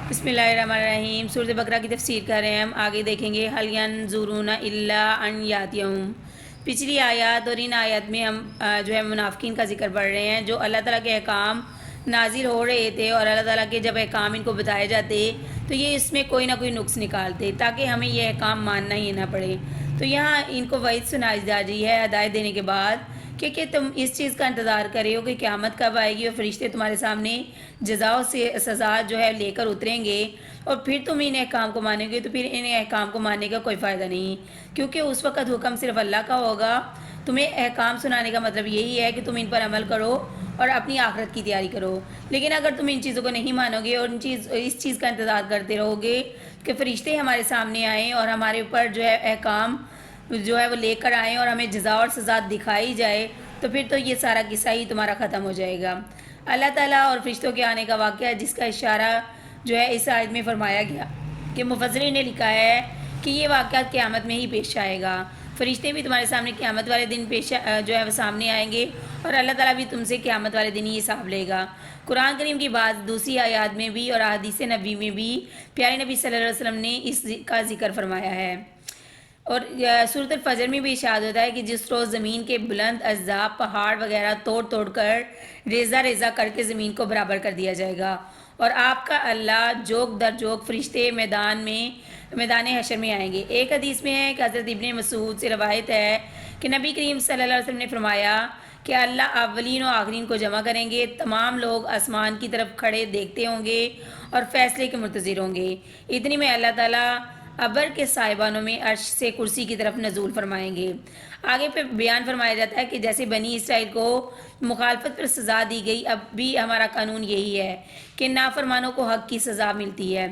بسم اللہ الرحمن الرحیم۔ سورۃ بقرہ کی تفسیر کر رہے ہیں ہم، آگے دیکھیں گے حل ینظرون الا ان یاتیہم۔ پچھلی آیات اور ان آیات میں ہم جو ہے منافقین کا ذکر پڑھ رہے ہیں، جو اللہ تعالیٰ کے احکام نازل ہو رہے تھے اور اللہ تعالیٰ کے جب احکام ان کو بتائے جاتے تو یہ اس میں کوئی نہ کوئی نقص نکالتے تاکہ ہمیں یہ احکام ماننا ہی نہ پڑے۔ تو یہاں ان کو وعید سنائی جا رہی ہے ہدایت دینے کے بعد کہ تم اس چیز کا انتظار کرے ہو کہ قیامت کب آئے گی اور فرشتے تمہارے سامنے جزا و سزا جو ہے لے کر اتریں گے، اور پھر تم ان احکام کو مانو گے تو پھر ان احکام کو ماننے کا کوئی فائدہ نہیں، کیونکہ اس وقت حکم صرف اللہ کا ہوگا۔ تمہیں احکام سنانے کا مطلب یہی ہے کہ تم ان پر عمل کرو اور اپنی آخرت کی تیاری کرو، لیکن اگر تم ان چیزوں کو نہیں مانو گے اور اس چیز کا انتظار کرتے رہو گے کہ فرشتے ہمارے سامنے آئیں اور ہمارے اوپر جو ہے احکام جو ہے وہ لے کر آئیں اور ہمیں جزا اور سزا دکھائی جائے، تو پھر تو یہ سارا قصہ ہی تمہارا ختم ہو جائے گا۔ اللہ تعالیٰ اور فرشتوں کے آنے کا واقعہ جس کا اشارہ جو ہے اس آیت میں فرمایا گیا کہ مفسرین نے لکھا ہے کہ یہ واقعہ قیامت میں ہی پیش آئے گا۔ فرشتے بھی تمہارے سامنے قیامت والے دن جو ہے وہ سامنے آئیں گے، اور اللہ تعالیٰ بھی تم سے قیامت والے دن ہی حساب لے گا۔ قرآن کریم کی بات دوسری آیات میں بھی اور احادیث نبی میں بھی پیارے نبی صلی اللہ علیہ وسلم نے اس کا ذکر فرمایا ہے، اور سورۃ الفجر میں بھی ارشاد ہوتا ہے کہ جس روز زمین کے بلند اجزاء پہاڑ وغیرہ توڑ توڑ کر ریزہ ریزہ کر کے زمین کو برابر کر دیا جائے گا، اور آپ کا اللہ جوک در جوک فرشتے میدان حشر میں آئیں گے۔ ایک حدیث میں ہے کہ حضرت ابن مسعود سے روایت ہے کہ نبی کریم صلی اللہ علیہ وسلم نے فرمایا کہ اللہ اولین و آخرین کو جمع کریں گے، تمام لوگ آسمان کی طرف کھڑے دیکھتے ہوں گے اور فیصلے کے منتظر ہوں گے۔ اتنی میں اللہ تعالیٰ ابر کے صاحبانوں میں عرش سے کرسی کی طرف نزول فرمائیں گے۔ آگے پہ بیان فرمایا جاتا ہے کہ جیسے بنی اسرائیل کو مخالفت پر سزا دی گئی، اب بھی ہمارا قانون یہی ہے کہ نافرمانوں کو حق کی سزا ملتی ہے۔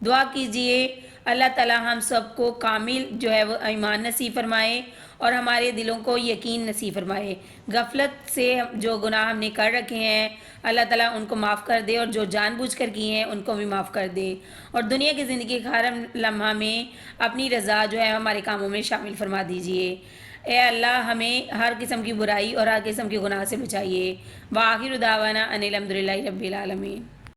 دعا کیجئے اللہ تعالیٰ ہم سب کو کامل جو ہے وہ ایمان نصیب فرمائے اور ہمارے دلوں کو یقین نصیب فرمائے۔ غفلت سے جو گناہ ہم نے کر رکھے ہیں اللہ تعالیٰ ان کو معاف کر دے، اور جو جان بوجھ کر کیے ہیں ان کو بھی معاف کر دے، اور دنیا کی زندگی کا ہر لمحہ میں اپنی رضا جو ہے ہمارے کاموں میں شامل فرما دیجئے۔ اے اللہ ہمیں ہر قسم کی برائی اور ہر قسم کے گناہ سے بچائیے۔ وآخر دعوانا ان الحمد للہ رب العالمین۔